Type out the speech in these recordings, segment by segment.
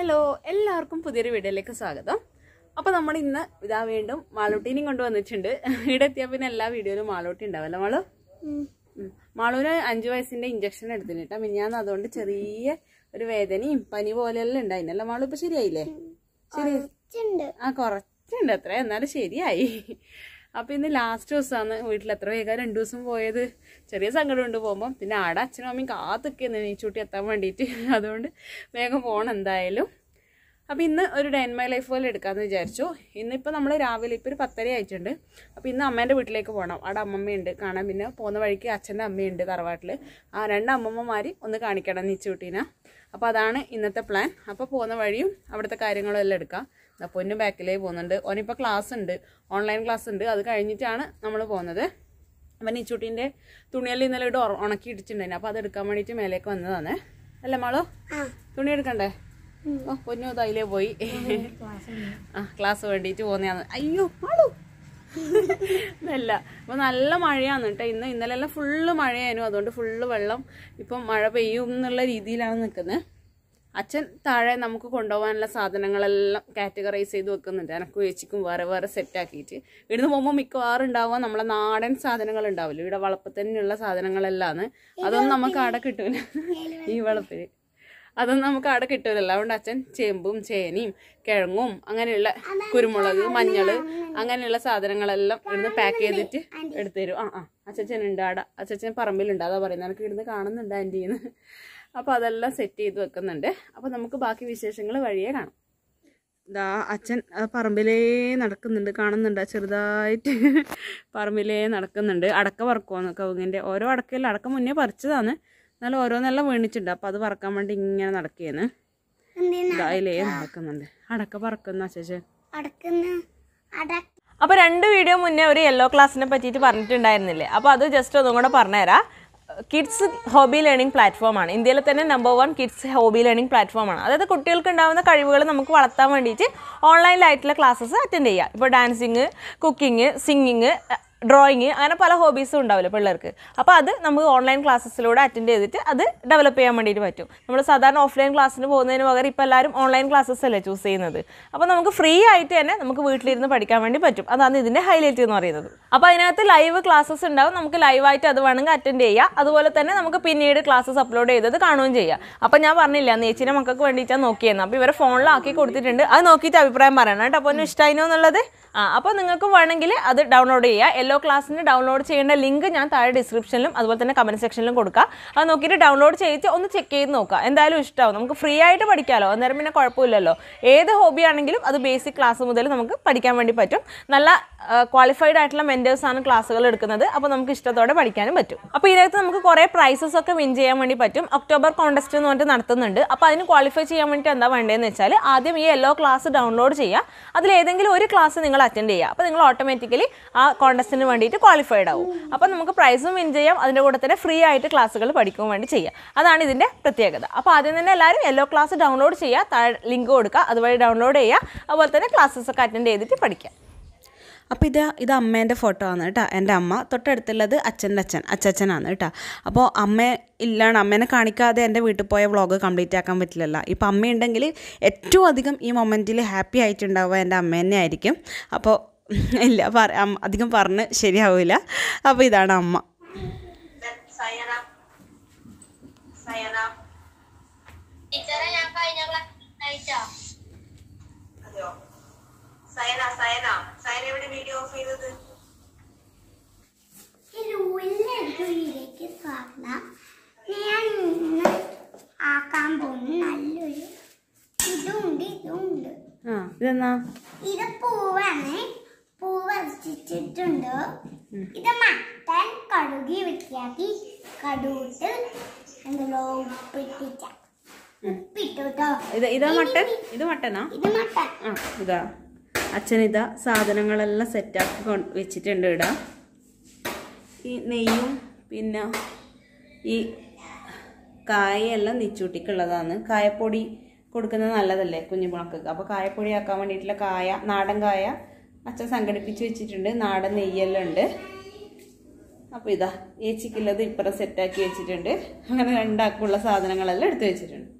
Hello എല്ലാവർക്കും പുതിയൊരു വീഡിയോയിലേക്ക് സ്വാഗതം. അപ്പോൾ നമ്മൾ ഇന്ന് ഇതാ വീണ്ടും മാളൂട്ടീനെയും കൊണ്ടുവന്നിട്ടുണ്ട്. ഇവിടെ എത്തിയാൽ പിന്നെ എല്ലാ വീഡിയോയിലും മാളൂട്ടി ഉണ്ടാവല്ലോ. മാളൂന് 5 വയസ്സിന്റെ ഇഞ്ചക്ഷൻ എടുത്തിട്ടാ മിനിഞ്ഞാന്ന്. അതുകൊണ്ട് ചെറിയ ഒരു വേദനയും പനി പോലെയെല്ലാം ഉണ്ടായിരുന്നല്ലോ. മാളു ഇപ്പൊ ശരിയായില്ലേ? ശരി, കുറച്ചുണ്ട് അത്ര, എന്നാലും ശരിയായി. അപ്പൊ ഇന്ന് ലാസ്റ്റ് ദിവസമാണ് വീട്ടിൽ. എത്ര വേഗം 2 ദിവസം പോയത്. ചെറിയ സങ്കടം ഉണ്ട് പോകുമ്പോൾ. പിന്നെ ആടെ അച്ഛനും അമ്മയും കാത്തിക്കുന്നു നീച്ചൂട്ടി എത്താൻ വേണ്ടിയിട്ട്. അതുകൊണ്ട് വേഗം പോകണം എന്തായാലും. അപ്പം ഇന്ന് ഒരു ഡേ ഇൻ മൈ ലൈഫ് പോലെ എടുക്കാമെന്ന് വിചാരിച്ചു. ഇന്നിപ്പോൾ നമ്മൾ രാവിലെ ഇപ്പോൾ ഒരു 10:30 ആയിട്ടുണ്ട്. അപ്പോൾ ഇന്ന് അമ്മേൻ്റെ വീട്ടിലേക്ക് പോകണം. അവിടെ അമ്മമ്മയുണ്ട് കാണാൻ. പിന്നെ പോകുന്ന വഴിക്ക് അച്ഛൻ്റെ അമ്മയുണ്ട് തറവാട്ടിൽ. ആ 2 അമ്മമ്മമാരി ഒന്ന് കാണിക്കണം നീച്ചൂട്ടീനെ. അപ്പോൾ അതാണ് ഇന്നത്തെ പ്ലാൻ. അപ്പോൾ പോകുന്ന വഴിയും അവിടുത്തെ കാര്യങ്ങളും എല്ലാം എടുക്കാം. പൊന്നും ബാക്കിലേ പോകുന്നുണ്ട്. ഓനിപ്പോൾ ക്ലാസ് ഉണ്ട്, ഓൺലൈൻ ക്ലാസ് ഉണ്ട്. അത് കഴിഞ്ഞിട്ടാണ് നമ്മൾ പോകുന്നത്. അപ്പം നീച്ചൂട്ടീൻ്റെ തുണിയെല്ലാം ഇന്നലെ ഇവിടെ ഉണക്കി ഇടിച്ചിട്ടുണ്ടായിരുന്നു. അപ്പോൾ അത് എടുക്കാൻ വേണ്ടിയിട്ട് മേലേക്ക് വന്നതാണ്. അല്ലേ മാളോ? തുണി എടുക്കണ്ടേ? ഓ പൊന്നു തൈലേ പോയി. ക്ലാസ് വേണ്ടിയിട്ട് പോകുന്നതാണ്. അയ്യോ മാളു അല്ല. അപ്പോൾ നല്ല മഴയാണ് കേട്ടോ. ഇന്നലെല്ലാം ഫുള്ള് മഴയായിരുന്നു. അതുകൊണ്ട് ഫുള്ള് വെള്ളം. ഇപ്പം മഴ പെയ്യും എന്നുള്ള രീതിയിലാണ് നിൽക്കുന്നത്. അച്ഛൻ താഴെ നമുക്ക് കൊണ്ടുപോകാനുള്ള സാധനങ്ങളെല്ലാം കാറ്റഗറൈസ് ചെയ്ത് വെക്കുന്നുണ്ട്. എനക്കും ചേച്ചിക്കും വേറെ വേറെ സെറ്റാക്കിയിട്ട്. ഇവിടുന്ന് പോകുമ്പോൾ മിക്കവാറും ഉണ്ടാവുക നമ്മളെ നാടൻ സാധനങ്ങൾ ഉണ്ടാവില്ല. ഇവിടെ വളപ്പത്തന്നെയുള്ള സാധനങ്ങളെല്ലാം. അതൊന്നും നമുക്ക് അവിടെ കിട്ടൂല. ഈ വളപ്പിൽ അതൊന്നും നമുക്ക് അവിടെ കിട്ടൂലല്ലോ. അതുകൊണ്ട് അച്ഛൻ ചേമ്പും ചേനയും കിഴങ്ങും അങ്ങനെയുള്ള കുരുമുളക് മഞ്ഞൾ അങ്ങനെയുള്ള സാധനങ്ങളെല്ലാം ഇവിടുന്ന് പാക്ക് ചെയ്തിട്ട് എടുത്തു തരും. അച്ഛനുണ്ട് അവിടെ. അച്ഛൻ പറമ്പിലുണ്ട്. അതാ പറയുന്നത്. എനിക്ക് ഇവിടുന്ന് കാണുന്നുണ്ട് ആൻറ്റീന്ന്. അപ്പോൾ അതെല്ലാം സെറ്റ് ചെയ്ത് വെക്കുന്നുണ്ട്. അപ്പോൾ നമുക്ക് ബാക്കി വിശേഷങ്ങൾ വഴിയേ കാണാം. ഇതാ അച്ഛൻ പറമ്പിലേ നടക്കുന്നുണ്ട്. കാണുന്നുണ്ട് ചെറുതായിട്ട് പറമ്പിലേ നടക്കുന്നുണ്ട്. അടക്ക പറക്കുവാന്ന് കവുങ്ങിൻ്റെ. ഓരോ അടക്കയിലും അടക്ക മുന്നേ പറിച്ചതാണ്. എന്നാലും ഓരോന്നെല്ലാം വീണിച്ചിട്ടുണ്ട്. അപ്പോൾ അത് പറക്കാൻ വേണ്ടി ഇങ്ങനെ നടക്കുകയാണ്. അതിലേ നടക്കുന്നുണ്ട്. അടക്ക പറക്കുന്ന അച്ഛൻ. അപ്പോൾ 2 വീഡിയോ മുന്നേ ഒരു യെല്ലോ ക്ലാസ്സിനെ പറ്റിയിട്ട് പറഞ്ഞിട്ടുണ്ടായിരുന്നില്ലേ? അപ്പോൾ അത് ജസ്റ്റ് ഒന്നും കൂടെ പറഞ്ഞുതരാം. കിഡ്സ് ഹോബി ലേണിംഗ് പ്ലാറ്റ്ഫോമാണ്. ഇന്ത്യയിലെ തന്നെ നമ്പർ 1 കിഡ്സ് ഹോബി ലേണിംഗ് പ്ലാറ്റ്ഫോമാണ്. അതായത് കുട്ടികൾക്ക് ഉണ്ടാകുന്ന കഴിവുകൾ നമുക്ക് വളർത്താൻ വേണ്ടിയിട്ട് ഓൺലൈനിലായിട്ടുള്ള ക്ലാസ്സസ് അറ്റൻഡ് ചെയ്യുക. ഇപ്പോൾ ഡാൻസിങ്, കുക്കിംഗ്, സിംഗിങ്, ഡ്രോയിങ്, അങ്ങനെ പല ഹോബീസും ഉണ്ടാവില്ല പിള്ളേർക്ക്. അപ്പോൾ അത് നമുക്ക് ഓൺലൈൻ ക്ലാസ്സസിലൂടെ അറ്റൻഡ് ചെയ്തിട്ട് അത് ഡെവലപ്പ് ചെയ്യാൻ വേണ്ടിയിട്ട് പറ്റും. നമ്മൾ സാധാരണ ഓഫ്ലൈൻ ക്ലാസ്സിന് പോകുന്നതിന് പകരം ഇപ്പോൾ എല്ലാവരും ഓൺലൈൻ ക്ലാസ്സസ് അല്ലേ ചൂസ് ചെയ്യുന്നത്. അപ്പോൾ നമുക്ക് ഫ്രീ ആയിട്ട് തന്നെ നമുക്ക് വീട്ടിലിരുന്ന് പഠിക്കാൻ വേണ്ടി പറ്റും. അതാണ് ഇതിൻ്റെ ഹൈലൈറ്റ് എന്ന് പറയുന്നത്. അപ്പോൾ അതിനകത്ത് ലൈവ് ക്ലാസ്സസ് ഉണ്ടാവും. നമുക്ക് ലൈവായിട്ട് അത് വേണമെങ്കിൽ അറ്റൻഡ് ചെയ്യാം. അതുപോലെ തന്നെ നമുക്ക് പിന്നീട് ക്ലാസ്സസ് അപ്ലോഡ് ചെയ്തത് കാണുകയും ചെയ്യാം. അപ്പോൾ ഞാൻ പറഞ്ഞില്ല നേച്ചിൻ്റെ മക്കൾക്ക് വേണ്ടിയിട്ടാണ് നോക്കിയെന്ന്. അപ്പോൾ ഇവരെ ഫോണിലാക്കി കൊടുത്തിട്ടുണ്ട്. അത് നോക്കിയിട്ട് അഭിപ്രായം പറയണം കേട്ടോ. അപ്പോൾ ഒന്ന് ഇഷ്ടമായിനോ എന്നുള്ളത്. അപ്പോൾ നിങ്ങൾക്ക് വേണമെങ്കിൽ അത് ഡൗൺലോഡ് ചെയ്യുക. യെല്ലോ ക്ലാസ്സിന് ഡൗൺലോഡ് ചെയ്യേണ്ട ലിങ്ക് ഞാൻ താഴെ ഡിസ്ക്രിപ്ഷനിലും അതുപോലെ തന്നെ കമൻറ്റ് സെക്ഷനിലും കൊടുക്കാം. അത് നോക്കിയിട്ട് ഡൗൺലോഡ് ചെയ്തിട്ട് ഒന്ന് ചെക്ക് ചെയ്ത് നോക്കുക. എന്തായാലും ഇഷ്ടമാവും. നമുക്ക് ഫ്രീ ആയിട്ട് പഠിക്കാമല്ലോ. അന്നേരം പിന്നെ കുഴപ്പമില്ലല്ലോ. ഏത് ഹോബി ആണെങ്കിലും അത് ബേസിക് ക്ലാസ് മുതൽ നമുക്ക് പഠിക്കാൻ വേണ്ടി പറ്റും. നല്ല ക്വാളിഫൈഡ് ആയിട്ടുള്ള മെൻറ്റേഴ്സാണ് ക്ലാസ്സുകൾ എടുക്കുന്നത്. അപ്പോൾ നമുക്ക് ഇഷ്ടത്തോടെ പഠിക്കാനും പറ്റും. അപ്പോൾ ഇതിനകത്ത് നമുക്ക് കുറേ പ്രൈസസ് ഒക്കെ വിൻ ചെയ്യാൻ വേണ്ടി പറ്റും. ഒക്ടോബർ കോൺടെസ്റ്റ് എന്ന് പറഞ്ഞിട്ട് നടത്തുന്നുണ്ട്. അപ്പോൾ അതിന് ക്വാളിഫൈ ചെയ്യാൻ വേണ്ടിയിട്ട് എന്താ വേണ്ടതെന്ന് വെച്ചാൽ ആദ്യം ഈ യെല്ലോ ക്ലാസ് ഡൗൺലോഡ് ചെയ്യുക. അതിലേതെങ്കിലും ഒരു ക്ലാസ് നിങ്ങൾ അറ്റൻഡ് ചെയ്യുക. അപ്പോൾ നിങ്ങൾ ഓട്ടോമാറ്റിക്കലി ആ കോൺടെസ്റ്റിന് വേണ്ടിയിട്ട് ക്വാളിഫൈഡ് ആവും. അപ്പോൾ നമുക്ക് പ്രൈസും വിൻ ചെയ്യാം. അതിൻ്റെ കൂടെ തന്നെ ഫ്രീ ആയിട്ട് ക്ലാസ്സുകൾ പഠിക്കാൻ വേണ്ടി ചെയ്യാം. അതാണ് ഇതിൻ്റെ പ്രത്യേകത. അപ്പോൾ ആദ്യം തന്നെ എല്ലാവരും യെല്ലോ ക്ലാസ് ഡൗൺലോഡ് ചെയ്യുക. താഴെ ലിങ്ക് കൊടുക്കുക. അതുവഴി ഡൗൺലോഡ് ചെയ്യുക. അതുപോലെ തന്നെ ക്ലാസ്സസ് ഒക്കെ അറ്റൻഡ് ചെയ്തിട്ട് പഠിക്കുക. അപ്പോൾ ഇത് അമ്മേൻ്റെ ഫോട്ടോ ആണ് കേട്ടോ. എൻ്റെ അമ്മ. തൊട്ടടുത്തുള്ളത് അച്ഛൻ്റെ അച്ഛനാണ് കേട്ടോ. അപ്പോൾ അമ്മ ഇല്ലാണ്. അമ്മേനെ കാണിക്കാതെ എൻ്റെ വീട്ടിൽ പോയ വ്ളോഗ് കംപ്ലീറ്റ് ആക്കാൻ പറ്റില്ലല്ലോ. ഇപ്പോൾ അമ്മയുണ്ടെങ്കിൽ ഏറ്റവും അധികം ഈ മൊമെൻറ്റിൽ ഹാപ്പി ആയിട്ടുണ്ടാവുക എൻ്റെ അമ്മ തന്നെ ആയിരിക്കും. അപ്പോൾ ഇല്ല അധികം പറഞ്ഞ് ശരിയാവില്ല. അപ്പോൾ ഇതാണ് അമ്മ. ഇതെന്നാ? ഇത് പൂവാണ്. പൂവ് വരച്ചിട്ടുണ്ട്. ഇത് മട്ടൻ കടുകി വൃത്തിയാക്കി കടുവിട്ട് എന്തെല്ലോ ഉപ്പിട്ടിട്ട ഉപ്പിട്ടോ. ഇതാ മട്ടൻ? ഇത് മട്ടനാ? ഇത് മട്ടൻ. ഇതാ അച്ഛനിതാ സാധനങ്ങളെല്ലാം സെറ്റാക്കി വെച്ചിട്ടുണ്ട്. ഇടാ ഈ നെയ്യും പിന്നെ ഈ കായെല്ലാം നിച്ചൂട്ടിക്കുള്ളതാണ്. കായപ്പൊടി കൊടുക്കുന്നത് നല്ലതല്ലേ കുഞ്ഞു പിണക്കൊക്കെ. അപ്പോൾ കായപ്പൊടി ആക്കാൻ വേണ്ടിയിട്ടുള്ള കായ, നാടൻ കായ അച്ഛൻ സംഘടിപ്പിച്ച് വെച്ചിട്ടുണ്ട്. നാടൻ നെയ്യെല്ലാം ഉണ്ട്. അപ്പോൾ ഇതാ ഏച്ചിക്കുള്ളത് ഇപ്പുറം സെറ്റാക്കി വെച്ചിട്ടുണ്ട്. അങ്ങനെ 2 ആൾക്കുള്ള സാധനങ്ങളെല്ലാം എടുത്ത് വെച്ചിട്ടുണ്ട്.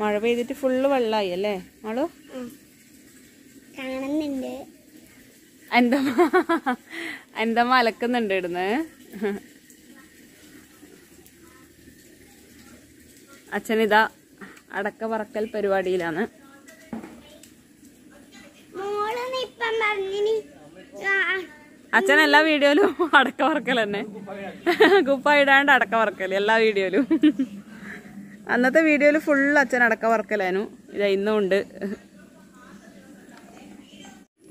മഴ പെയ്തിട്ട് ഫുള്ള് വെള്ളമായി അല്ലേ മാളു? കാണുന്നുണ്ട്. എൻ്റെ അലക്കുന്നുണ്ട് ഇടുന്ന്. അച്ഛനിതാ അടക്ക പറക്കൽ പരിപാടിയിലാണ്. അച്ഛൻ എല്ലാ വീഡിയോയിലും അടക്ക പറക്കൽ തന്നെ, കുപ്പ ഇടാണ്ട് അടക്ക പറക്കൽ എല്ലാ വീഡിയോയിലും. അന്നത്തെ വീഡിയോയിൽ ഫുള്ള് അച്ഛൻ അടക്ക പറക്കലായിരുന്നു. ഇതാ ഇന്നും ഉണ്ട്.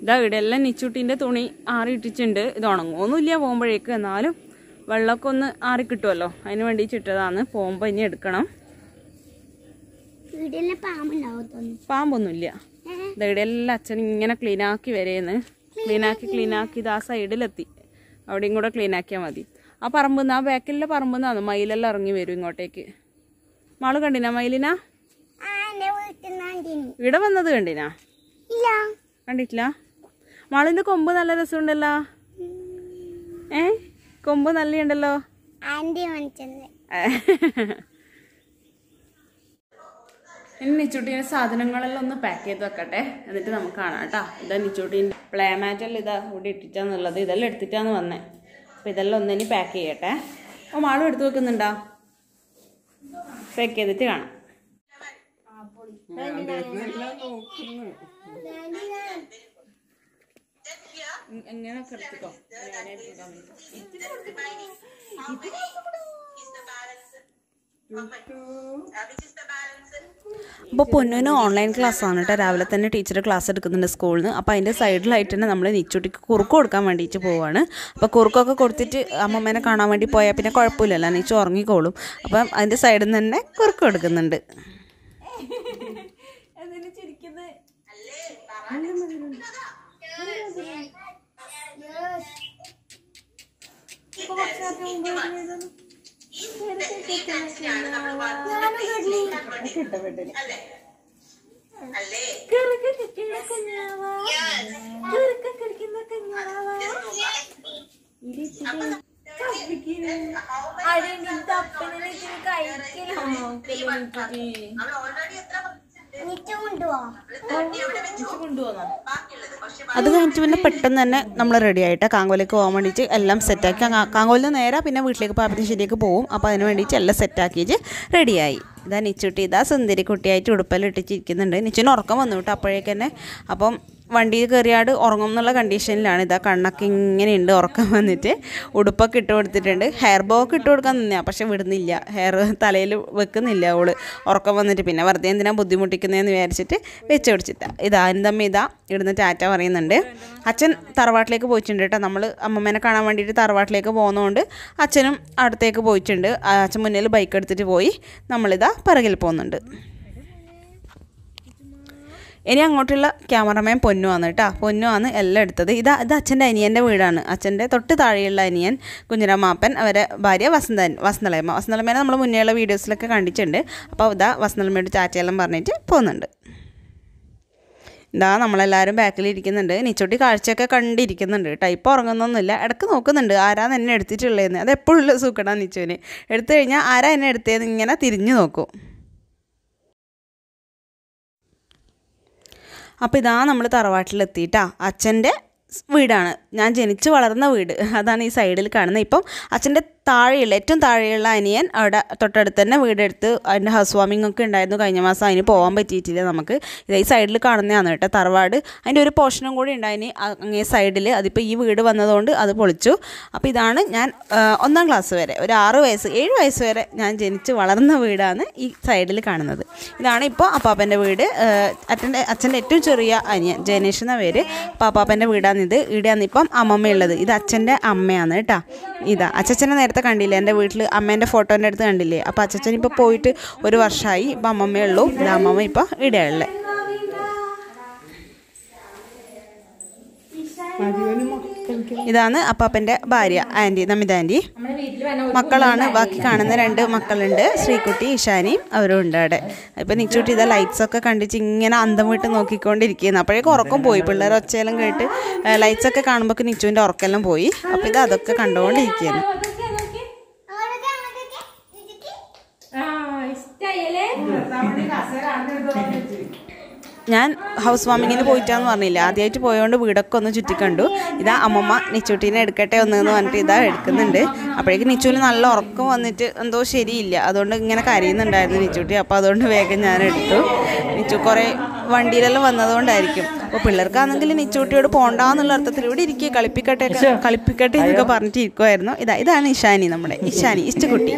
ഇതാ ഇവിടെ എല്ലാം നിച്ചുട്ടിൻ്റെ തുണി ആറിയിട്ടിട്ടുണ്ട്. ഇത് ഉണങ്ങുമൊന്നുമില്ല പോകുമ്പോഴേക്ക്, എന്നാലും വെള്ളമൊക്കെ ഒന്ന് ആറി കിട്ടുമല്ലോ, അതിന് വേണ്ടി ചിട്ടതാണ്. പോകുമ്പോൾ ഇനി എടുക്കണം. പാമ്പൊന്നുമില്ല. ഇവിടെ എല്ലാം അച്ഛൻ ഇങ്ങനെ ക്ലീനാക്കി വരേന്ന്. ക്ലീനാക്കി ഇത് ആ സൈഡിലെത്തി. അവിടെയും കൂടെ ക്ലീനാക്കിയാൽ മതി. ആ പറമ്പെന്ന്, ആ ബാക്കിലെ പറമ്പെന്നാണ് മയിലെല്ലാം ഇറങ്ങി വരും ഇങ്ങോട്ടേക്ക്. മാള് കണ്ടിനാ മയിലിനാ? ഇവിടെ വന്നത് കണ്ടിനാ? കണ്ടിട്ടില്ല. മാളിന്റെ കൊമ്പ് നല്ല രസമുണ്ടല്ലോ. കൊമ്പ് നല്ലുണ്ടല്ലോ. ഇനി നിച്ചൂട്ടീൻ്റെ സാധനങ്ങളെല്ലാം ഒന്ന് പാക്ക് ചെയ്ത് വെക്കട്ടെ, എന്നിട്ട് നമുക്ക് കാണാം കേട്ടോ. ഇതാ നിച്ചൂട്ടീൻ്റെ പ്ലേ മാറ്റെല്ലാം ഇതാ ഇവിടെ ഇട്ടിട്ടാന്നുള്ളത്. ഇതെല്ലാം എടുത്തിട്ടാന്ന് വന്നേ. അപ്പം ഇതെല്ലാം ഒന്നിനി പാക്ക് ചെയ്യട്ടെ. അപ്പോൾ മാളും എടുത്ത് വെക്കുന്നുണ്ടോ? പാക്ക് ചെയ്തിട്ട് കാണാം. എങ്ങനെയൊക്കെ എടുത്തിക്കോ. അപ്പോൾ പൊന്നുവിന് ഓൺലൈൻ ക്ലാസ്സാണ് കേട്ടോ. രാവിലെ തന്നെ ടീച്ചർ ക്ലാസ് എടുക്കുന്നുണ്ട് സ്കൂളിൽ നിന്ന്. അപ്പോൾ അതിൻ്റെ സൈഡിലായിട്ട് തന്നെ നമ്മൾ നിച്ചുട്ടിക്ക് കുറുക്ക് കൊടുക്കാൻ വേണ്ടിയിട്ട് പോവാണ്. അപ്പോൾ കുറുക്കൊക്കെ കൊടുത്തിട്ട് അമ്മമ്മേനെ കാണാൻ വേണ്ടി പോയാൽ പിന്നെ കുഴപ്പമില്ലല്ലോ, നിച്ചു ഉറങ്ങിക്കോളും. അപ്പം അതിൻ്റെ സൈഡിൽ നിന്ന് തന്നെ കുറുക്ക് കൊടുക്കുന്നുണ്ട്. അത് കഴിഞ്ഞിട്ട് പിന്നെ പെട്ടെന്ന് തന്നെ നമ്മൾ റെഡി ആയിട്ട് കാങ്കോലേക്ക് പോകാൻ വേണ്ടിയിട്ട് എല്ലാം സെറ്റാക്കി. കാങ്കോലിൽ നിന്ന് നേരെ പിന്നെ വീട്ടിലേക്ക് പാപ്പത്തിശ്ശേരിക്ക് പോകും. അപ്പോൾ അതിന് വേണ്ടിയിട്ട് എല്ലാം സെറ്റാക്കിയിട്ട് റെഡിയായി. ഇതാ നിച്ചുട്ടി ഇതാ സുന്ദരി കുട്ടിയായിട്ട് ഉടുപ്പെല്ലാം ഇട്ടിച്ചിരിക്കുന്നുണ്ട്. നിച്ചുവിന് ഉറക്കം വന്നു കേട്ടോ അപ്പോഴേക്ക് തന്നെ. അപ്പം വണ്ടിയിൽ കയറിയാട് ഉറങ്ങും എന്നുള്ള കണ്ടീഷനിലാണ്. ഇതാ കണ്ണൊക്കെ ഇങ്ങനെയുണ്ട് ഉറക്കം വന്നിട്ട്. ഉടുപ്പൊക്കെ ഇട്ട് കൊടുത്തിട്ടുണ്ട്. ഹെയർ ബോ ഒക്കെ ഇട്ട് കൊടുക്കാൻ നിന്നാ, പക്ഷെ വിടുന്നില്ല. ഹെയർ തലയിൽ വെക്കുന്നില്ല അവള് ഉറക്കം വന്നിട്ട്. പിന്നെ വെറുതെ എന്തിനാ ബുദ്ധിമുട്ടിക്കുന്നതെന്ന് വിചാരിച്ചിട്ട് വെച്ച് പിടിച്ചിട്ടാ. ഇതാ എന്തമ്മ ഇതാ ഇവിടുന്ന് ടാറ്റ പറയുന്നുണ്ട്. അച്ഛൻ തറവാട്ടിലേക്ക് പോയിട്ടുണ്ട് കേട്ടോ. നമ്മൾ അമ്മമ്മേനെ കാണാൻ വേണ്ടിയിട്ട് തറവാട്ടിലേക്ക് പോകുന്നതുകൊണ്ട് അച്ഛനും അടുത്തേക്ക് പോയിട്ടുണ്ട്. അച്ഛൻ മുന്നിൽ ബൈക്ക് എടുത്തിട്ട് പോയി. നമ്മളിതാ പിറകിൽ പോകുന്നുണ്ട്. ഇനി അങ്ങോട്ടുള്ള ക്യാമറമാൻ പൊന്നുവാണ് കേട്ടോ. പൊന്നുവാണ് എല്ലാം എടുത്തത്. ഇത് അച്ഛൻ്റെ അനിയൻ്റെ വീടാണ്. അച്ഛൻ്റെ തൊട്ട് താഴെയുള്ള അനിയൻ കുഞ്ഞിരാമാപ്പൻ, അവരെ ഭാര്യ വസന്തലമ്മേനെ നമ്മൾ മുന്നേയുള്ള വീഡിയോസിലൊക്കെ കണ്ടിട്ടുണ്ട്. അപ്പോൾ ഇതാ വസന്തലമ്മയോട് ചാറ്റയെല്ലാം പറഞ്ഞിട്ട് പോകുന്നുണ്ട്. ഇതാ നമ്മളെല്ലാവരും ബാക്കിലിരിക്കുന്നുണ്ട്. നിച്ചോട്ടി കാഴ്ചയൊക്കെ കണ്ടിരിക്കുന്നുണ്ട് കേട്ടോ. ഇപ്പോൾ ഉറങ്ങുന്നൊന്നുമില്ല, ഇടയ്ക്ക് നോക്കുന്നുണ്ട് ആരാന്ന് എന്നെ എടുത്തിട്ടുള്ളതെന്ന്. അത് എപ്പോഴുള്ള സൂക്കടാ നിച്ചുവിന്. എടുത്തു കഴിഞ്ഞാൽ ആരാ എന്നെ എടുത്തതെന്ന് ഇങ്ങനെ തിരിഞ്ഞു നോക്കും. അപ്പോൾ ഇതാ നമ്മൾ തറവാട്ടിലെത്തിയിട്ടാ. അച്ഛൻ്റെ വീടാണ്, ഞാൻ ജനിച്ച് വളർന്ന വീട്. അതാണ് ഈ സൈഡിൽ കാണുന്നത്. ഇപ്പം അച്ഛൻ്റെ താഴെയുള്ള ഏറ്റവും താഴെയുള്ള അനിയൻ അവിടെ തൊട്ടടുത്ത് തന്നെ വീടെടുത്ത് അതിൻ്റെ ഹൗസ് വാമിംഗ് ഒക്കെ ഉണ്ടായിരുന്നു കഴിഞ്ഞ മാസം. അതിന് പോകാൻ പറ്റിയിട്ടില്ല നമുക്ക്. ഇത് ഈ സൈഡിൽ കാണുന്നതാണ് കേട്ടോ തറവാട്. അതിൻ്റെ ഒരു പോർഷനും കൂടി ഉണ്ടായിന് അങ്ങേ സൈഡിൽ. അതിപ്പോൾ ഈ വീട് വന്നതുകൊണ്ട് അത് പൊളിച്ചു. അപ്പോൾ ഇതാണ് ഞാൻ 1ാം ക്ലാസ് വരെ, ഒരു 7 വയസ്സ് വരെ ഞാൻ ജനിച്ച് വളർന്ന വീടാണ് ഈ സൈഡിൽ കാണുന്നത്. ഇതാണ് ഇപ്പോൾ അപ്പാപ്പൻ്റെ വീട്. അച്ഛൻ്റെ ഏറ്റവും ചെറിയ അനിയൻ ജനേഷ് എന്ന പേര്. പാപ്പാപ്പൻ്റെ വീടാണിത്. ഇവിടെയാണ് ഇപ്പം അമ്മമ്മയുള്ളത്. ഇത് അച്ഛൻ്റെ അമ്മയാണ് കേട്ടോ. ഇതാ അച്ഛനെ നേരത്തെ കണ്ടില്ലേ, എൻ്റെ വീട്ടിൽ അമ്മേൻ്റെ ഫോട്ടോൻ്റെ അടുത്ത് കണ്ടില്ലേ. അപ്പോൾ അച്ഛൻ ഇപ്പോൾ പോയിട്ട് 1 വർഷമായി. ഇപ്പം അമ്മമ്മയേ ഉള്ളൂ. ഇത് അമ്മമ്മ ഇപ്പോൾ ഇവിടെയുള്ളത്. ഇതാണ് അപ്പാപ്പൻ്റെ ഭാര്യ ആൻറ്റി, നമിത ആൻറ്റി. മക്കളാണ് ബാക്കി കാണുന്ന 2 മക്കളുണ്ട്, ശ്രീകുട്ടി ഇഷാനിയും അവരും ഉണ്ട് അവിടെ. ഇപ്പം നിച്ചുട്ടി ഇതാ ലൈറ്റ്സൊക്കെ കണ്ടിച്ച് ഇങ്ങനെ അന്തം വിട്ട് നോക്കിക്കൊണ്ടിരിക്കുന്നു. അപ്പോഴേക്കും ഉറക്കം പോയി. പിള്ളേർ ഒച്ചയെല്ലാം കേട്ട് ലൈറ്റ്സൊക്കെ കാണുമ്പോൾ നിച്ചുവിൻ്റെ ഉറക്കെല്ലാം പോയി. അപ്പോൾ ഇത് അതൊക്കെ കണ്ടുകൊണ്ടിരിക്കുകയാണ്. ഞാൻ ഹൗസ് വാമിങ്ങിന് പോയിട്ടാന്ന് പറഞ്ഞില്ല, ആദ്യമായിട്ട് പോയതുകൊണ്ട് വീടൊക്കെ ഒന്ന് ചുറ്റിക്കണ്ടു. ഇതാ അമ്മമ്മ നിച്ചുട്ടീനെ എടുക്കട്ടെ ഒന്നെന്ന് പറഞ്ഞിട്ട് ഇതാ എടുക്കുന്നുണ്ട്. അപ്പോഴേക്കും നിച്ചുവിന് നല്ല ഉറക്കം വന്നിട്ട് എന്തോ ശരിയില്ല, അതുകൊണ്ട് ഇങ്ങനെ കരയുന്നുണ്ടായിരുന്നു നിച്ചുട്ടി. അപ്പോൾ അതുകൊണ്ട് വേഗം ഞാൻ എടുത്തു. നിച്ചു കുറേ വണ്ടിയിലെല്ലാം വന്നതുകൊണ്ടായിരിക്കും. അപ്പോൾ പിള്ളേർക്കാണെങ്കിൽ നിച്ചുട്ടിയോട് പോണ്ടാന്നുള്ള അർത്ഥത്തിൽ ഇവിടെ ഇരിക്കുക, കളിപ്പിക്കട്ടെ എന്നൊക്കെ പറഞ്ഞിട്ട് ഇരിക്കുമായിരുന്നു. ഇതാണ് ഇഷാനി, നമ്മുടെ ഇഷാനി ഇഷ്ടക്കുട്ടി.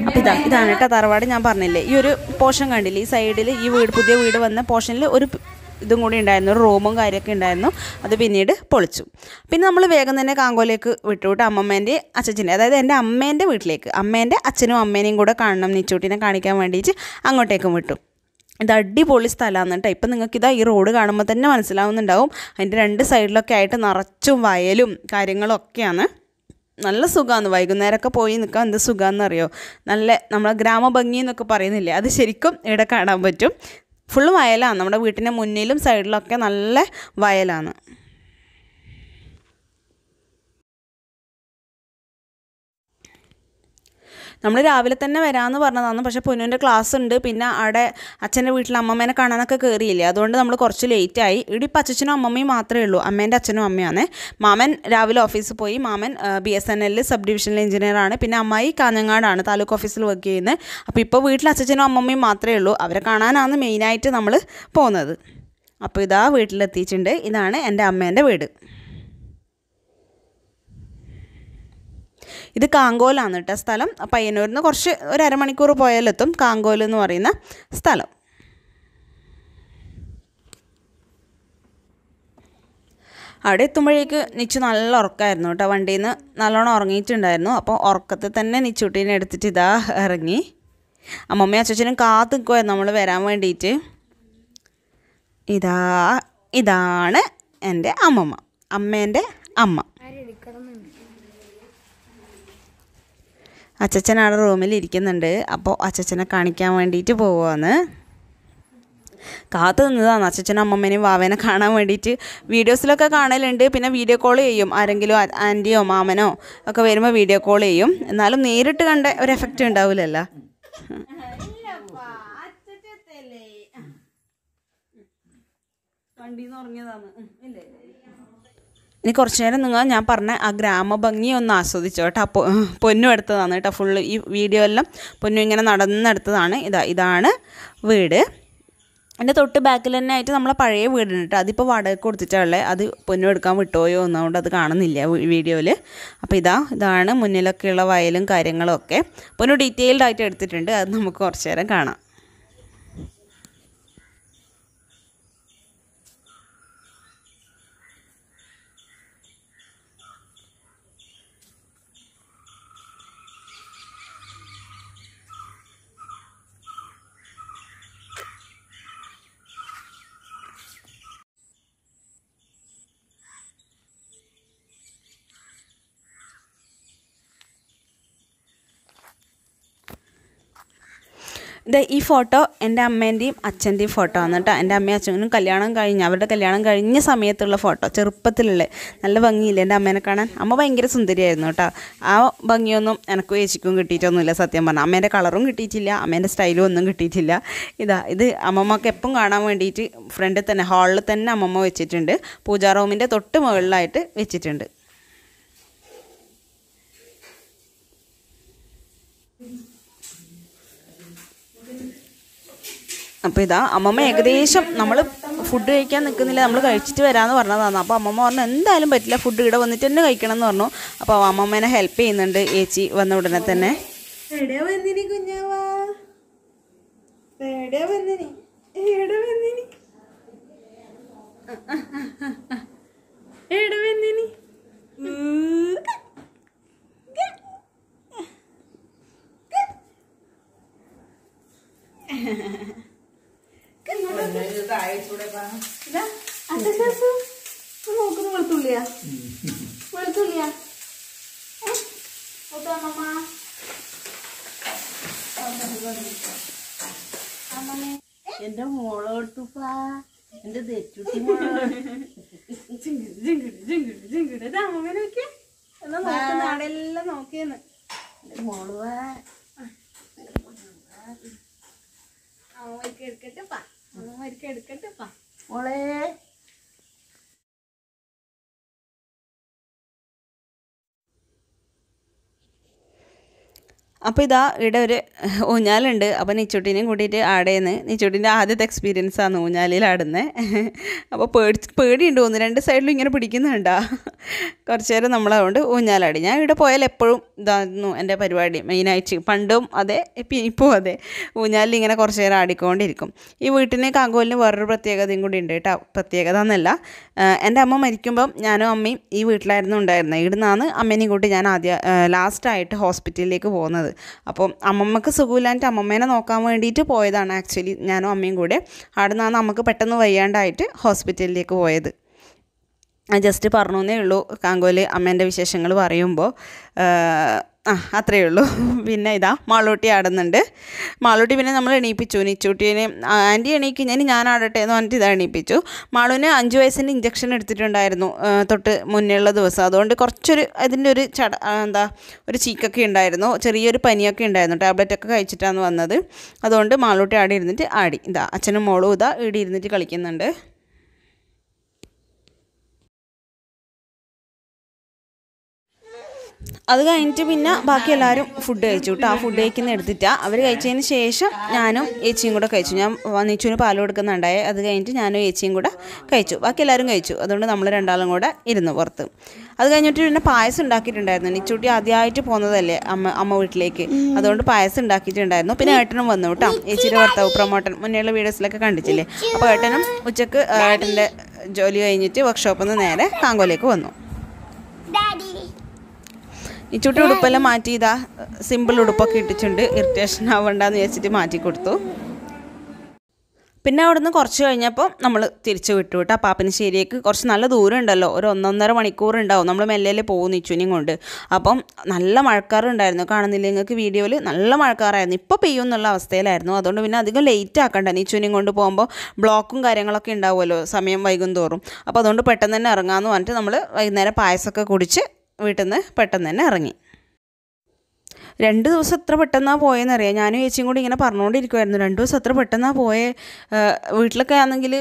അപ്പം ഇതാണ് കേട്ടോ തറവാട്. ഞാൻ പറഞ്ഞില്ലേ ഈ ഒരു പോർഷൻ കണ്ടില്ലേ, ഈ സൈഡിൽ ഈ പുതിയ വീട് വന്ന പോർഷനിൽ ഒരു ഇതും കൂടി ഉണ്ടായിരുന്നു, ഒരു റൂമും കാര്യമൊക്കെ ഉണ്ടായിരുന്നു. അത് പിന്നീട് പൊളിച്ചു. പിന്നെ നമ്മൾ വേഗം തന്നെ കാങ്കോലേക്ക് വിട്ടുവിട്ട് അമ്മമ്മേൻ്റെ അച്ഛൻ്റെ, അതായത് എൻ്റെ അമ്മേൻ്റെ വീട്ടിലേക്ക്, അമ്മേൻ്റെ അച്ഛനും അമ്മേനെയും കൂടെ കാണണം, നിച്ചൂട്ടിനെ കാണിക്കാൻ വേണ്ടിയിട്ട് അങ്ങോട്ടേക്കും വിട്ടു. ഇത് അടിപൊളി സ്ഥലമാണ് കേട്ടോ. ഇപ്പം നിങ്ങൾക്കിതാ ഈ റോഡ് കാണുമ്പോൾ തന്നെ മനസ്സിലാവുന്നുണ്ടാവും, അതിൻ്റെ രണ്ട് സൈഡിലൊക്കെ ആയിട്ട് നിറച്ചും വയലും കാര്യങ്ങളൊക്കെയാണ്. നല്ല സുഖമാണ്, വൈകുന്നേരമൊക്കെ പോയി നിൽക്കാൻ എന്ത് സുഖമാണെന്നറിയോ. നല്ല നമ്മളെ ഗ്രാമഭംഗി എന്നൊക്കെ പറയുന്നില്ലേ, അത് ശരിക്കും ഇവിടെ കാണാൻ പറ്റും. ഫുള്ള് വയലാണ്, നമ്മുടെ വീട്ടിൻ്റെ മുന്നിലും സൈഡിലൊക്കെ നല്ല വയലാണ്. നമ്മൾ രാവിലെ തന്നെ വരാമെന്ന് പറഞ്ഞതാണ്, പക്ഷേ പൊന്നുവിൻ്റെ ക്ലാസ് ഉണ്ട്. പിന്നെ അവിടെ അച്ഛൻ്റെ വീട്ടിൽ അമ്മമ്മേനെ കാണാനൊക്കെ കയറിയില്ലേ, അതുകൊണ്ട് നമ്മൾ കുറച്ച് ലേറ്റായി. ഇവിടെ ഇപ്പം അച്ഛനും അമ്മമ്മയും മാത്രമേ ഉള്ളൂ, അമ്മേൻ്റെ അച്ഛനും അമ്മയാണ്. മാമൻ രാവിലെ ഓഫീസിൽ പോയി, മാമൻ BSNL സബ് ഡിവിഷണൽ എഞ്ചിനീയറാണ്. പിന്നെ അമ്മായി കാഞ്ഞങ്ങാടാണ്, താലൂക്ക് ഓഫീസിൽ വർക്ക് ചെയ്യുന്നത്. അപ്പോൾ ഇപ്പോൾ വീട്ടിൽ അച്ഛനും അമ്മമ്മയും മാത്രമേ ഉള്ളൂ, അവരെ കാണാനാണ് മെയിനായിട്ട് നമ്മൾ പോകുന്നത്. അപ്പോൾ ഇതാ വീട്ടിലെത്തിയിട്ടുണ്ട്. ഇതാണ് എൻ്റെ അമ്മേൻ്റെ വീട്. ഇത് കാങ്കോലാണ് കേട്ടോ സ്ഥലം. പയ്യന്നൂരിൽ നിന്ന് കുറച്ച് ഒരു അരമണിക്കൂർ പോയാലെത്തും കാങ്കോൽ എന്ന് പറയുന്ന സ്ഥലം. അവിടെ എത്തുമ്പോഴേക്ക് നിച്ചു നല്ല ഉറക്കമായിരുന്നു കേട്ടോ. വണ്ടിയിൽ നിന്ന് നല്ലോണം ഉറങ്ങിയിട്ടുണ്ടായിരുന്നു. അപ്പോൾ ഉറക്കത്തിൽ തന്നെ നിച്ചുട്ടീനെ എടുത്തിട്ട് ഇതാ ഇറങ്ങി. അമ്മമ്മയും അച്ഛനും കാത്തു നിൽക്കുമായിരുന്നു നമ്മൾ വരാൻ വേണ്ടിയിട്ട്. ഇതാണ് എൻ്റെ അമ്മമ്മ, അമ്മേൻ്റെ അമ്മ. അച്ചച്ചൻ അവിടെ റൂമിൽ ഇരിക്കുന്നുണ്ട്. അപ്പോൾ അച്ചച്ചനെ കാണിക്കാൻ വേണ്ടിയിട്ട് പോവുകയാണ്. കാത്തു നിന്നതാണ് അച്ചച്ചനും അമ്മമ്മേനെയും വാവേനെ കാണാൻ വേണ്ടിയിട്ട്. വീഡിയോസിലൊക്കെ കാണലുണ്ട്, പിന്നെ വീഡിയോ കോൾ ചെയ്യും. ആരെങ്കിലും ആൻറ്റിയോ മാമനോ ഒക്കെ വരുമ്പോൾ വീഡിയോ കോൾ ചെയ്യും. എന്നാലും നേരിട്ട് കണ്ട ഒരു എഫക്റ്റ് ഉണ്ടാവില്ലല്ലോ. ഇനി കുറച്ച് നേരം ഞാൻ പറഞ്ഞ ആ ഗ്രാമഭംഗി ഒന്ന് ആസ്വദിച്ചോ കേട്ടോ. പൊന്നു എടുത്തതാണ് കേട്ടോ ഫുള്ള്. ഈ വീഡിയോ എല്ലാം പൊന്നു ഇങ്ങനെ നടന്നെടുത്തതാണ്. ഇതാണ് വീട്. എൻ്റെ തൊട്ട് ബാക്കിൽ തന്നെ ആയിട്ട് നമ്മളെ പഴയ വീടുണ്ട് കേട്ടോ. അതിപ്പോൾ വാടക കൊടുത്തിട്ടുള്ളത്. അത് പൊന്നു എടുക്കാൻ വിട്ടുപോയോ ഒന്നുകൊണ്ട് അത് കാണുന്നില്ല വീഡിയോയിൽ. അപ്പോൾ ഇതാണ് മുന്നിലൊക്കെയുള്ള വയലും കാര്യങ്ങളും ഒക്കെ പൊന്നു ഡീറ്റെയിൽഡ് ആയിട്ട് എടുത്തിട്ടുണ്ട്. അത് നമുക്ക് കുറച്ച് നേരം കാണാം. ഈ ഫോട്ടോ എൻ്റെ അമ്മേൻ്റെയും അച്ഛൻ്റെയും ഫോട്ടോ ആണ് കേട്ടോ. എൻ്റെ അമ്മയും അച്ഛനും അവരുടെ കല്യാണം കഴിഞ്ഞ സമയത്തുള്ള ഫോട്ടോ, ചെറുപ്പത്തിലുള്ള. നല്ല ഭംഗിയില്ല എൻ്റെ അമ്മേനെ കാണാൻ. അമ്മ ഭയങ്കര സുന്ദരിയായിരുന്നു കേട്ടോ. ആ ഭംഗിയൊന്നും എനിക്കും ചേച്ചിക്കും കിട്ടിയിട്ടൊന്നുമില്ല സത്യം പറഞ്ഞാൽ. അമ്മേൻ്റെ കളറും കിട്ടിയിട്ടില്ല, അമ്മേൻ്റെ സ്റ്റൈലും ഒന്നും കിട്ടിയിട്ടില്ല. ഇത് അമ്മമ്മക്ക് എപ്പം കാണാൻ വേണ്ടിയിട്ട് ഫ്രണ്ടിൽ തന്നെ ഹാളിൽ തന്നെ അമ്മമ്മ വെച്ചിട്ടുണ്ട്. പൂജാ റൂമിൻ്റെ തൊട്ട് മുകളിലായിട്ട് വെച്ചിട്ടുണ്ട്. അപ്പോൾ അമ്മമ്മ ഏകദേശം നമ്മൾ ഫുഡ് കഴിക്കാൻ നിൽക്കുന്നില്ല, നമ്മൾ കഴിച്ചിട്ട് വരാമെന്ന് പറഞ്ഞതാണ്. അപ്പോൾ അമ്മമ്മ പറഞ്ഞു എന്തായാലും പറ്റില്ല, ഫുഡ് ഇവിടെ വന്നിട്ട് തന്നെ കഴിക്കണം എന്ന് പറഞ്ഞു. അപ്പോൾ അമ്മമ്മേനെ ഹെൽപ്പ് ചെയ്യുന്നുണ്ട് ചേച്ചി വന്ന ഉടനെ തന്നെ. എന്റെ മോളോട്ടുപ്പാ, എന്റെ തെറ്റുട്ടി മോളോട് അമ്മേനൊക്കെ എല്ലാം നോക്കിയെന്ന്. മോളുവാ അമ്മമാർക്ക് എടുക്കട്ടെപ്പാ, അമ്മമാർക്ക് എടുക്കട്ടെപ്പാ മോളെ. അപ്പോൾ ഇതാ ഇവിടെ ഒരു ഊഞ്ഞാലുണ്ട്. അപ്പോൾ നിച്ചുട്ടിനെയും കൂട്ടിയിട്ട് ആടേന്ന്. നിച്ചുട്ടിൻ്റെ ആദ്യത്തെ എക്സ്പീരിയൻസ് ആണ് ഊഞ്ഞാലിൽ ആടുന്നത്. അപ്പോൾ പേടിയുണ്ട്, 1-2 സൈഡിലും ഇങ്ങനെ പിടിക്കുന്നുണ്ടാ. കുറച്ച് നേരം നമ്മളതുകൊണ്ട് ഊഞ്ഞാലാടി. ഞാൻ ഇവിടെ പോയാൽ എപ്പോഴും ഇതായിരുന്നു എൻ്റെ പരിപാടി മെയിനായിട്ട്. പണ്ടും അതെ, ഇപ്പോൾ അതെ, ഊഞ്ഞാലിൽ ഇങ്ങനെ കുറച്ച് നേരം ആടിക്കൊണ്ടിരിക്കും. ഈ വീട്ടിന് കാങ്കോലിന് വേറൊരു പ്രത്യേകതയും കൂടി ഉണ്ട് കേട്ടോ. പ്രത്യേകത എന്നല്ല, എൻ്റെ അമ്മ മരിക്കുമ്പം ഞാനും അമ്മയും ഈ വീട്ടിലായിരുന്നു ഉണ്ടായിരുന്നത്. ഇവിടുന്നാണ് അമ്മേനെയും കൂട്ടി ഞാൻ ലാസ്റ്റായിട്ട് ഹോസ്പിറ്റലിലേക്ക് പോകുന്നത്. അപ്പം അമ്മമ്മക്ക് സുഖമില്ലാഞ്ഞിട്ട് അമ്മമ്മേനെ നോക്കാൻ വേണ്ടിയിട്ട് പോയതാണ് ആക്ച്വലി ഞാനും അമ്മയും കൂടെ. അവിടെ നിന്നാണ് നമുക്ക് പെട്ടെന്ന് വയ്യാണ്ടായിട്ട് ഹോസ്പിറ്റലിലേക്ക് പോയത്. ജസ്റ്റ് പറഞ്ഞേ ഉള്ളൂ കാങ്കോല് അമ്മേൻ്റെ വിശേഷങ്ങൾ പറയുമ്പോൾ. അത്രയേ ഉള്ളൂ. പിന്നെ ഇതാ മാളൂട്ടി ആടുന്നുണ്ട്. മാളൂട്ടി പിന്നെ നമ്മൾ എണീപ്പിച്ചു. നിച്ചൂട്ടീനെ ആൻറ്റി എണീക്ക്, ഞാൻ ആടട്ടെ എന്ന് പറഞ്ഞിട്ട് ഇതാ എണീപ്പിച്ചു. മാളൂന് 5 വയസ്സിൻ്റെ ഇഞ്ചക്ഷൻ എടുത്തിട്ടുണ്ടായിരുന്നു തൊട്ട് മുന്നേയുള്ള ദിവസം. അതുകൊണ്ട് കുറച്ചൊരു അതിൻ്റെ ഒരു ഒരു ചീക്കൊക്കെ ഉണ്ടായിരുന്നു, ചെറിയൊരു പനിയൊക്കെ ഉണ്ടായിരുന്നു. ടാബ്ലറ്റൊക്കെ കഴിച്ചിട്ടാണ് വന്നത്. അതുകൊണ്ട് മാളൂട്ടി ആടി ഇരുന്നിട്ട് ആടി. ഇതാ അച്ഛനും മോളും ഇതാ ഇവിടെ ഇരുന്നിട്ട് കളിക്കുന്നുണ്ട്. അത് കഴിഞ്ഞിട്ട് പിന്നെ ബാക്കി എല്ലാവരും ഫുഡ് കഴിച്ചു കേട്ടോ. ആ ഫുഡ് കഴിക്കുന്ന എടുത്തിട്ടാണ് അവർ കഴിച്ചതിന് ശേഷം ഞാനും ഏച്ചിയും കൂടെ കഴിച്ചു. ഞാൻ നിച്ചുവിന് പാൽ കൊടുക്കുന്നുണ്ടായി. അത് കഴിഞ്ഞിട്ട് ഞാനും ഏച്ചിയും കൂടെ കഴിച്ചു. ബാക്കി എല്ലാവരും കഴിച്ചു. അതുകൊണ്ട് നമ്മൾ രണ്ടാളും കൂടെ ഇരുന്നു പുറത്ത്. അത് കഴിഞ്ഞിട്ട് പിന്നെ പായസം ഉണ്ടാക്കിയിട്ടുണ്ടായിരുന്നു. നിച്ചൂട്ടി ആദ്യമായിട്ട് പോകുന്നതല്ലേ അമ്മ വീട്ടിലേക്ക്, അതുകൊണ്ട് പായസം ഉണ്ടാക്കിയിട്ടുണ്ടായിരുന്നു. പിന്നെ ഏട്ടനും വന്നു കേട്ടോ, ഏച്ചിയുടെ ഭർത്താവ് പ്രമോട്ടൻ. മുന്നേയുള്ള വീഡിയോസിലൊക്കെ കണ്ടിട്ടില്ലേ. അപ്പോൾ ഏട്ടനും ഉച്ചക്ക് ഏട്ടൻ്റെ ജോലി കഴിഞ്ഞിട്ട് വർക്ക്ഷോപ്പിൽ നിന്ന് നേരെ കാങ്കോലേക്ക് വന്നു. ഈ ചുട്ടി ഉടുപ്പെല്ലാം മാറ്റി ഇതാ സിമ്പിൾ ഉടുപ്പൊക്കെ ഇട്ടിട്ടുണ്ട്, ഇറിറ്റേഷൻ ആവണ്ടെന്ന് വെച്ചിട്ട് മാറ്റി കൊടുത്തു. പിന്നെ അവിടെ നിന്ന് കുറച്ച് കഴിഞ്ഞപ്പോൾ നമ്മൾ തിരിച്ചു വിട്ടു കേട്ടോ പാപ്പനശ്ശേരിയേക്ക്. കുറച്ച് നല്ല ദൂരം ഉണ്ടല്ലോ, ഒരു 1.5 മണിക്കൂർ ഉണ്ടാവും. നമ്മൾ മെല്ലെ പോകും നിച്ചുവിനെയും കൊണ്ട്. അപ്പം നല്ല മഴക്കാറുണ്ടായിരുന്നു, കാണുന്നില്ല നിങ്ങൾക്ക് വീഡിയോയിൽ. നല്ല മഴക്കാറായിരുന്നു, ഇപ്പോൾ പെയ്യും എന്നുള്ള അവസ്ഥയിലായിരുന്നു. അതുകൊണ്ട് പിന്നെ അധികം ലേറ്റ് ആക്കണ്ട. നിച്ചുവിനെയും കൊണ്ട് പോകുമ്പോൾ ബ്ലോക്കും കാര്യങ്ങളൊക്കെ ഉണ്ടാവുമല്ലോ സമയം വൈകും തോറും. അപ്പോൾ അതുകൊണ്ട് പെട്ടെന്ന് തന്നെ ഇറങ്ങാമെന്ന് പറഞ്ഞിട്ട് നമ്മൾ വൈകുന്നേരം പായസമൊക്കെ കുടിച്ച് വീട്ടിൽ നിന്ന് പെട്ടെന്ന് തന്നെ ഇറങ്ങി. 2 ദിവസം എത്ര പെട്ടെന്നാണ് പോയെന്നറിയാം. ഞാനും ചേച്ചിയും കൂടി ഇങ്ങനെ പറഞ്ഞുകൊണ്ടിരിക്കുമായിരുന്നു, 2 ദിവസം എത്ര പെട്ടെന്നാണ് പോയേ, വീട്ടിലൊക്കെ ആണെങ്കിൽ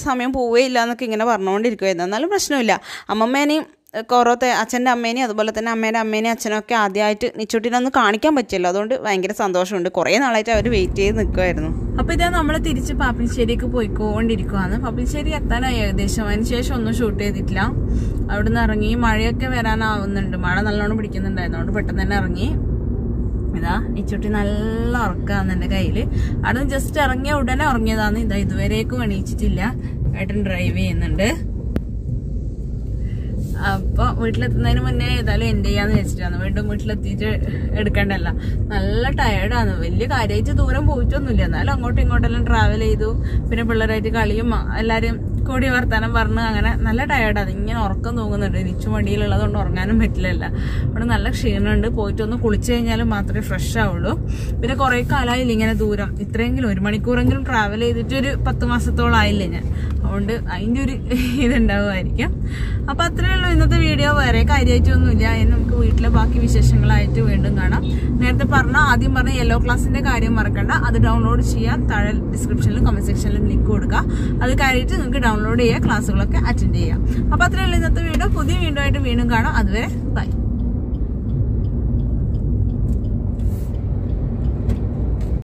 സമയം പോവുകയില്ല എന്നൊക്കെ ഇങ്ങനെ പറഞ്ഞുകൊണ്ടിരിക്കുമായിരുന്നു. എന്നാലും പ്രശ്നമില്ല. അമ്മമ്മേനെയും കുറേ അച്ഛൻ്റെ അമ്മേനെയും അതുപോലെ തന്നെ അമ്മേൻ്റെ അമ്മേനെയും അച്ഛനൊക്കെ ആദ്യമായിട്ട് നിച്ചുട്ടിനൊന്ന് കാണിക്കാൻ പറ്റിയല്ലോ. അതുകൊണ്ട് ഭയങ്കര സന്തോഷമുണ്ട്. കുറേ നാളായിട്ട് അവർ വെയിറ്റ് ചെയ്ത് നിൽക്കുമായിരുന്നു. അപ്പോൾ ഇതാ നമ്മൾ തിരിച്ച് പാപ്പിനിശ്ശേരിക്ക് പോയിക്കൊണ്ടിരിക്കുകയാണ്. പാപ്പിനിശ്ശേരി എത്താനായി ഏകദേശം. അതിന് ശേഷം ഒന്നും ഷൂട്ട് ചെയ്തിട്ടില്ല. അവിടെ നിന്ന് ഇറങ്ങി. മഴയൊക്കെ വരാനാവുന്നുണ്ട്, മഴ നല്ലോണം പിടിക്കുന്നുണ്ടായിരുന്നു. അതുകൊണ്ട് പെട്ടെന്ന് തന്നെ ഇറങ്ങി. ഇതാ നിച്ചുട്ടി നല്ല ഉറക്കാന്ന് എൻ്റെ കയ്യിൽ. അവിടെ നിന്ന് ജസ്റ്റ് ഇറങ്ങിയ ഉടനെ ഉറങ്ങിയതാണ്. ഇതാ ഇതുവരേക്കും എണീച്ചിട്ടില്ല. ഏട്ടൻ ഡ്രൈവ് ചെയ്യുന്നുണ്ട്. അപ്പോൾ വീട്ടിലെത്തുന്നതിന് മുന്നേ ഏതായാലും എൻഡ് ചെയ്യാന്ന് വെച്ചിട്ടാണ്. വീണ്ടും വീട്ടിലെത്തിയിട്ട് എടുക്കണ്ടല്ല. നല്ല ടയേർഡാണ്. വലിയ കാര്യമായിട്ട് ദൂരം പോയിട്ടൊന്നുമില്ല, എന്നാലും അങ്ങോട്ടും ഇങ്ങോട്ടെല്ലാം ട്രാവൽ ചെയ്തു. പിന്നെ പിള്ളേരായിട്ട് കളിയും എല്ലാവരും കൂടി വർത്താനം പറഞ്ഞ് അങ്ങനെ നല്ല ടയേർഡാണ്. ഇങ്ങനെ ഉറക്കം തൂങ്ങുന്നുണ്ട്. നിച്ചു മടിയിലുള്ളതുകൊണ്ട് ഉറങ്ങാനും പറ്റില്ലല്ല. അവിടെ നല്ല ക്ഷീണമുണ്ട്. പോയിട്ടൊന്ന് കുളിച്ചു കഴിഞ്ഞാലും മാത്രമേ ഫ്രഷ് ആവുള്ളൂ. പിന്നെ കുറേ കാലമായില്ല ഇങ്ങനെ ദൂരം, ഇത്രയെങ്കിലും 1 മണിക്കൂറെങ്കിലും ട്രാവൽ ചെയ്തിട്ട് ഒരു 10 മാസത്തോളം ആയില്ലേ ഞാൻ. അതുകൊണ്ട് അതിൻ്റെ ഒരു ഇതുണ്ടാവുമായിരിക്കും. അപ്പോൾ അത്രയേ ഉള്ളൂ ഇന്നത്തെ വീഡിയോ. വേറെ കാര്യമായിട്ടൊന്നുമില്ല. ഇനി നമുക്ക് വീട്ടിലെ ബാക്കി വിശേഷങ്ങളായിട്ട് വീണ്ടും കാണാം. നേരത്തെ ആദ്യം പറഞ്ഞ യെല്ലോ ക്ലാസിന്റെ കാര്യം മറക്കണ്ട. അത് ഡൗൺലോഡ് ചെയ്യാൻ താഴെ ഡിസ്ക്രിപ്ഷനിലും കമന്റ് സെക്ഷനിലും ലിങ്ക് കൊടുക്കുക. അത് കാര്യമായിട്ട് നിങ്ങൾക്ക് ഡൗൺലോഡ് ചെയ്യുക, ക്ലാസ്സുകളൊക്കെ അറ്റൻഡ് ചെയ്യാം. അപ്പോൾ അത്രയേ ഉള്ളൂ ഇന്നത്തെ വീഡിയോ. പുതിയ വീഡിയോ ആയിട്ട് വീണ്ടും കാണാം. അതുവരെ ബൈ.